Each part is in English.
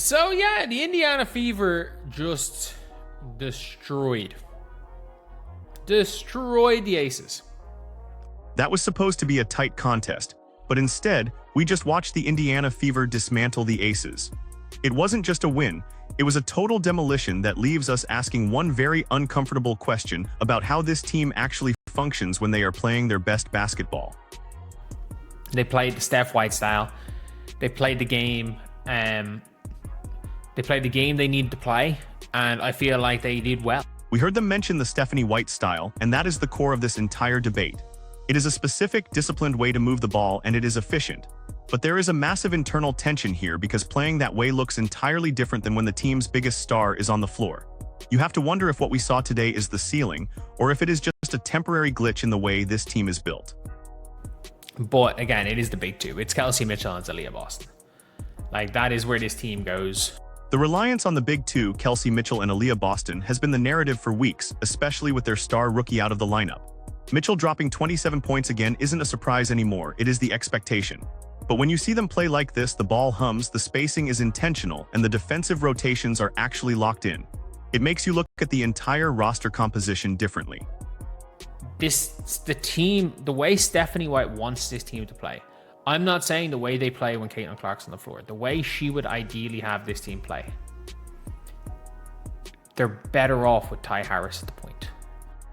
So yeah, the Indiana Fever just destroyed the Aces. That was supposed to be a tight contest, but instead, we just watched the Indiana Fever dismantle the Aces. It wasn't just a win, it was a total demolition that leaves us asking one very uncomfortable question about how this team actually functions when they are playing their best basketball. They played the Steph White style. They played the game. They played the game they needed to play, and I feel like they did well. We heard them mention the Stephanie White style, and that is the core of this entire debate. It is a specific, disciplined way to move the ball, and it is efficient. But there is a massive internal tension here because playing that way looks entirely different than when the team's biggest star is on the floor. You have to wonder if what we saw today is the ceiling, or if it is just a temporary glitch in the way this team is built. But again, it is the big two. It's Kelsey Mitchell and Aaliyah Boston. Like, that is where this team goes. The reliance on the big two, Kelsey Mitchell and Aaliyah Boston, has been the narrative for weeks, especially with their star rookie out of the lineup. Mitchell dropping 27 points again isn't a surprise anymore, it is the expectation. But when you see them play like this, the ball hums, the spacing is intentional, and the defensive rotations are actually locked in. It makes you look at the entire roster composition differently. The way Stephanie White wants this team to play. I'm not saying the way they play when Caitlin Clark's on the floor. The way she would ideally have this team play. They're better off with Ty Harris at the point.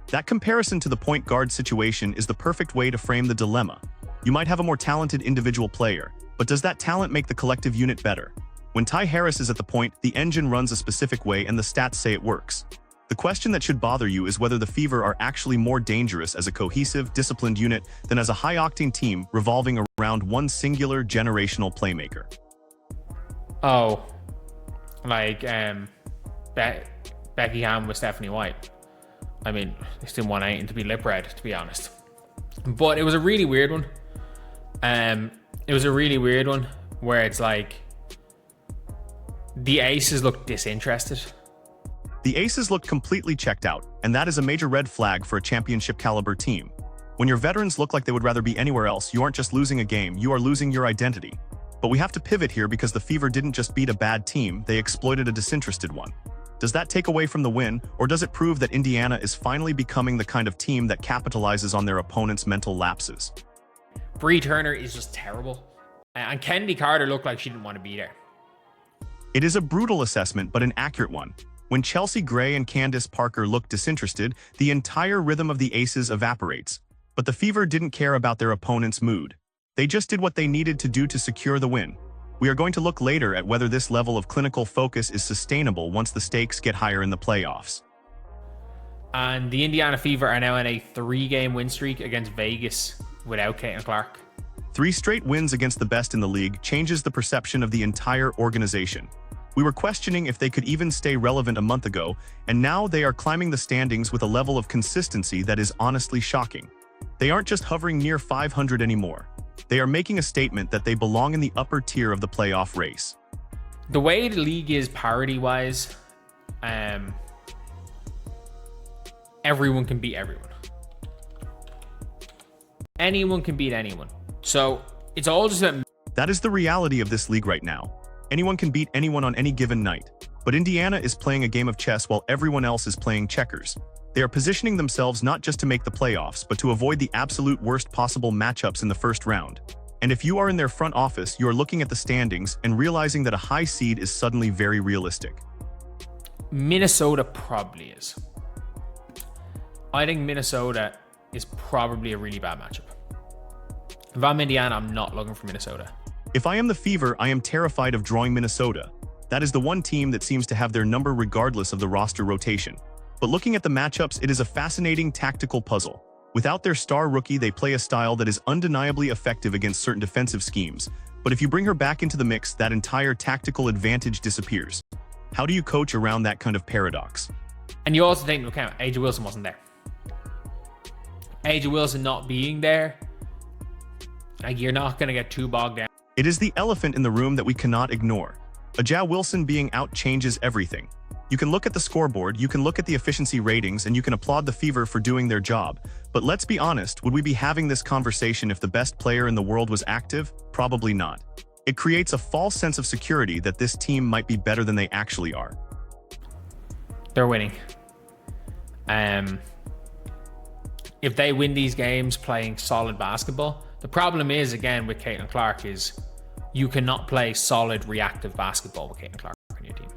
That comparison to the point guard situation is the perfect way to frame the dilemma. You might have a more talented individual player, but does that talent make the collective unit better? When Ty Harris is at the point, the engine runs a specific way and the stats say it works. The question that should bother you is whether the Fever are actually more dangerous as a cohesive, disciplined unit than as a high-octane team revolving around one singular generational playmaker. Oh, like Becky Hammond with Stephanie White. I mean, I just didn't want anything to be lip read, to be honest. But it was a really weird one. It was a really weird one where it's like the Aces look disinterested. The Aces looked completely checked out, and that is a major red flag for a championship-caliber team. When your veterans look like they would rather be anywhere else, you aren't just losing a game, you are losing your identity. But we have to pivot here because the Fever didn't just beat a bad team, they exploited a disinterested one. Does that take away from the win, or does it prove that Indiana is finally becoming the kind of team that capitalizes on their opponent's mental lapses? Bree Turner is just terrible. And Kennedy Carter looked like she didn't want to be there. It is a brutal assessment, but an accurate one. When Chelsea Gray and Candace Parker look disinterested, the entire rhythm of the Aces evaporates. But the Fever didn't care about their opponent's mood. They just did what they needed to do to secure the win. We are going to look later at whether this level of clinical focus is sustainable once the stakes get higher in the playoffs. And the Indiana Fever are now in a 3-game win streak against Vegas without Caitlin Clark. 3 straight wins against the best in the league changes the perception of the entire organization. We were questioning if they could even stay relevant a month ago, and now they are climbing the standings with a level of consistency that is honestly shocking. They aren't just hovering near 500 anymore. They are making a statement that they belong in the upper tier of the playoff race. The way the league is parity-wise, everyone can beat everyone. Anyone can beat anyone. So it's all just about... That is the reality of this league right now. Anyone can beat anyone on any given night. But Indiana is playing a game of chess while everyone else is playing checkers. They are positioning themselves not just to make the playoffs, but to avoid the absolute worst possible matchups in the first round. And if you are in their front office, you are looking at the standings and realizing that a high seed is suddenly very realistic. Minnesota probably is. I think Minnesota is probably a really bad matchup. If I'm Indiana, I'm not looking for Minnesota. If I am the Fever, I am terrified of drawing Minnesota. That is the one team that seems to have their number regardless of the roster rotation. But looking at the matchups, it is a fascinating tactical puzzle. Without their star rookie, they play a style that is undeniably effective against certain defensive schemes. But if you bring her back into the mix, that entire tactical advantage disappears. How do you coach around that kind of paradox? And you also take into account, AJ Wilson wasn't there. AJ Wilson not being there, like, you're not going to get too bogged down. It is the elephant in the room that we cannot ignore. Ajah Wilson being out changes everything. You can look at the scoreboard, you can look at the efficiency ratings, and you can applaud the Fever for doing their job. But let's be honest, would we be having this conversation if the best player in the world was active? Probably not. It creates a false sense of security that this team might be better than they actually are. They're winning. If they win these games playing solid basketball, the problem is, again, with Caitlin Clark is you cannot play solid reactive basketball with Caitlin Clark on your team.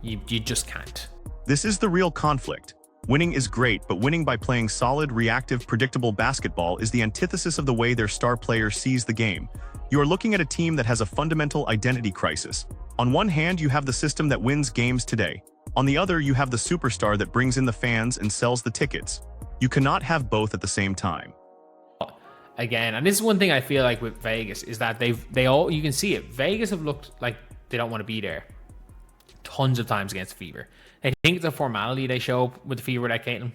You just can't. This is the real conflict. Winning is great, but winning by playing solid, reactive, predictable basketball is the antithesis of the way their star player sees the game. You are looking at a team that has a fundamental identity crisis. On one hand, you have the system that wins games today. On the other, you have the superstar that brings in the fans and sells the tickets. You cannot have both at the same time. Again, and this is one thing I feel like with Vegas is that they all, you can see it. Vegas have looked like they don't want to be there tons of times against the Fever. I think it's a formality they show up with the Fever without Caitlin.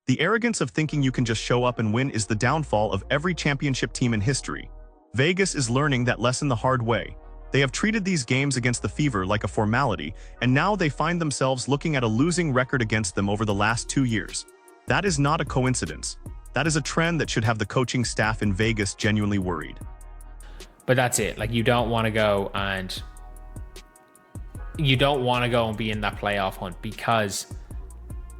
The arrogance of thinking you can just show up and win is the downfall of every championship team in history. Vegas is learning that lesson the hard way. They have treated these games against the Fever like a formality, and now they find themselves looking at a losing record against them over the last 2 years. That is not a coincidence. That is a trend that should have the coaching staff in Vegas genuinely worried. But that's it. Like, you don't want to go and be in that playoff hunt because,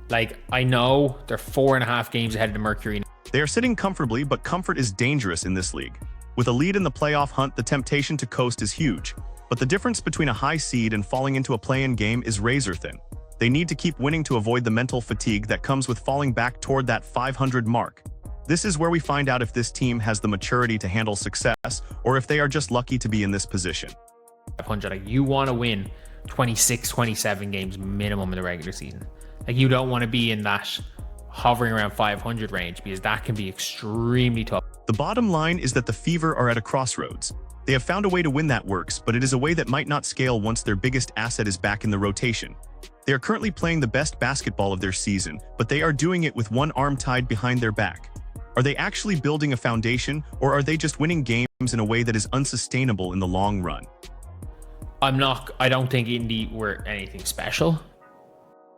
like, I know they're 4.5 games ahead of the Mercury. They are sitting comfortably, but comfort is dangerous in this league. With a lead in the playoff hunt, the temptation to coast is huge. But the difference between a high seed and falling into a play-in game is razor thin. They need to keep winning to avoid the mental fatigue that comes with falling back toward that 500 mark. This is where we find out if this team has the maturity to handle success or if they are just lucky to be in this position. 500, like, you want to win 26, 27 games minimum in the regular season. Like, you don't want to be in that hovering around 500 range because that can be extremely tough. The bottom line is that the Fever are at a crossroads. They have found a way to win that works, but it is a way that might not scale once their biggest asset is back in the rotation. They are currently playing the best basketball of their season, but they are doing it with one arm tied behind their back. Are they actually building a foundation, or are they just winning games in a way that is unsustainable in the long run? I don't think Indy were anything special.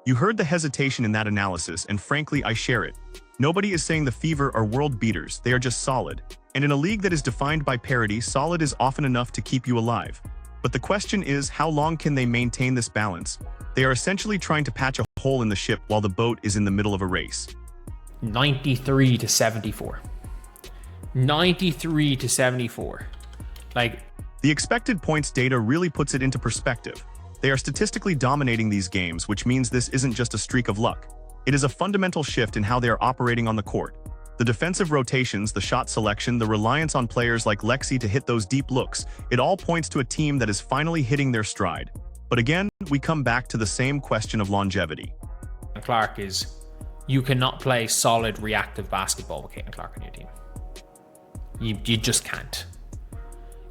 You heard the hesitation in that analysis, and frankly, I share it. Nobody is saying the Fever are world beaters, they are just solid. And in a league that is defined by parity, solid is often enough to keep you alive. But the question is, how long can they maintain this balance? They are essentially trying to patch a hole in the ship while the boat is in the middle of a race. 93 to 74. 93 to 74. Like, the expected points data really puts it into perspective. They are statistically dominating these games, which means this isn't just a streak of luck. It is a fundamental shift in how they are operating on the court. The defensive rotations, the shot selection, the reliance on players like Lexi to hit those deep looks, it all points to a team that is finally hitting their stride. But again, we come back to the same question of longevity. Clark is, you cannot play solid reactive basketball with Caitlin Clark on your team. You just can't.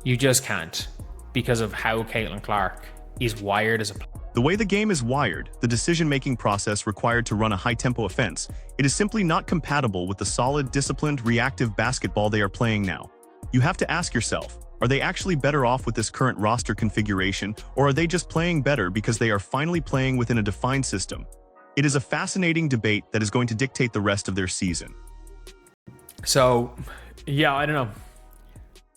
You just can't because of how Caitlin Clark is wired as a player. The way the game is wired, the decision-making process required to run a high-tempo offense, it is simply not compatible with the solid, disciplined, reactive basketball they are playing now. You have to ask yourself, are they actually better off with this current roster configuration, or are they just playing better because they are finally playing within a defined system? It is a fascinating debate that is going to dictate the rest of their season. So, yeah, I don't know.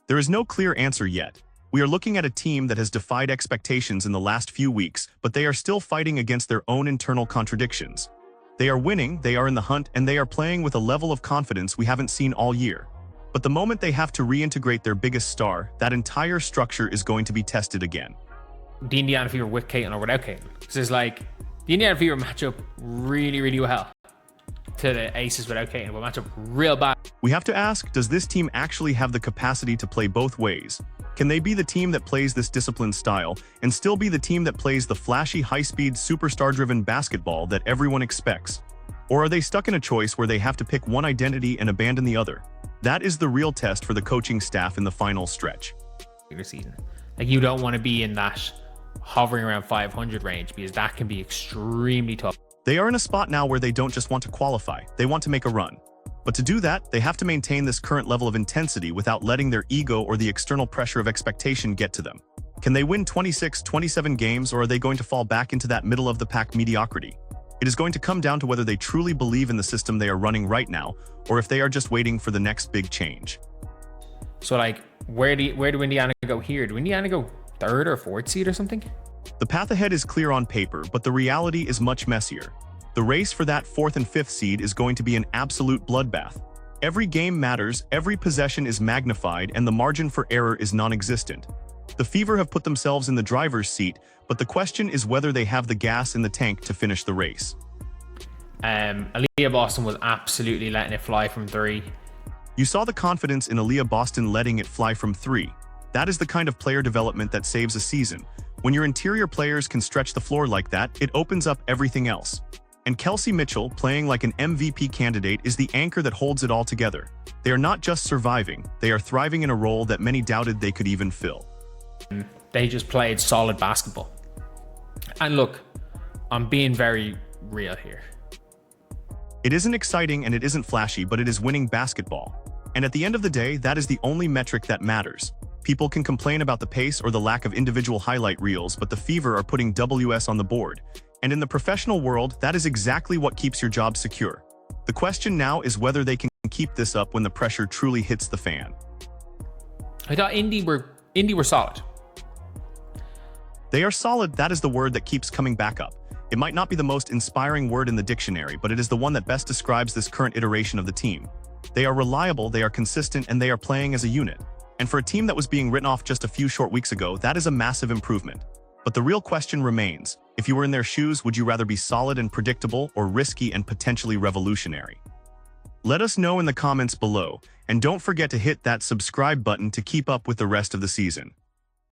There is no clear answer yet. We are looking at a team that has defied expectations in the last few weeks, but they are still fighting against their own internal contradictions. They are winning, they are in the hunt, and they are playing with a level of confidence we haven't seen all year. But the moment they have to reintegrate their biggest star, that entire structure is going to be tested again. The Indiana Fever with Caitlin or without Caitlin. This is like, the Indiana Fever match up really, really well to the Aces without Caitlin, will match up real bad. We have to ask, does this team actually have the capacity to play both ways? Can they be the team that plays this disciplined style and still be the team that plays the flashy, high-speed, superstar-driven basketball that everyone expects? Or are they stuck in a choice where they have to pick one identity and abandon the other? That is the real test for the coaching staff in the final stretch. Season. Like, you don't want to be in that hovering around 500 range because that can be extremely tough. They are in a spot now where they don't just want to qualify, they want to make a run. But to do that, they have to maintain this current level of intensity without letting their ego or the external pressure of expectation get to them. Can they win 26, 27 games, or are they going to fall back into that middle-of-the-pack mediocrity? It is going to come down to whether they truly believe in the system they are running right now, or if they are just waiting for the next big change. So like, where do Indiana go here? Do Indiana go 3rd or 4th seed or something? The path ahead is clear on paper, but the reality is much messier. The race for that 4th and 5th seed is going to be an absolute bloodbath. Every game matters, every possession is magnified, and the margin for error is non-existent. The Fever have put themselves in the driver's seat, but the question is whether they have the gas in the tank to finish the race. Aaliyah Boston was absolutely letting it fly from 3. You saw the confidence in Aaliyah Boston letting it fly from 3. That is the kind of player development that saves a season. When your interior players can stretch the floor like that, it opens up everything else. And Kelsey Mitchell, playing like an MVP candidate, is the anchor that holds it all together. They are not just surviving, they are thriving in a role that many doubted they could even fill. They just played solid basketball. And look, I'm being very real here. It isn't exciting and it isn't flashy, but it is winning basketball. And at the end of the day, that is the only metric that matters. People can complain about the pace or the lack of individual highlight reels, but the Fever are putting WS on the board. And in the professional world, that is exactly what keeps your job secure. The question now is whether they can keep this up when the pressure truly hits the fan. I thought Indy were solid. They are solid, that is the word that keeps coming back up. It might not be the most inspiring word in the dictionary, but it is the one that best describes this current iteration of the team. They are reliable, they are consistent, and they are playing as a unit. And for a team that was being written off just a few short weeks ago, that is a massive improvement. But the real question remains, if you were in their shoes, would you rather be solid and predictable or risky and potentially revolutionary? Let us know in the comments below, and don't forget to hit that subscribe button to keep up with the rest of the season.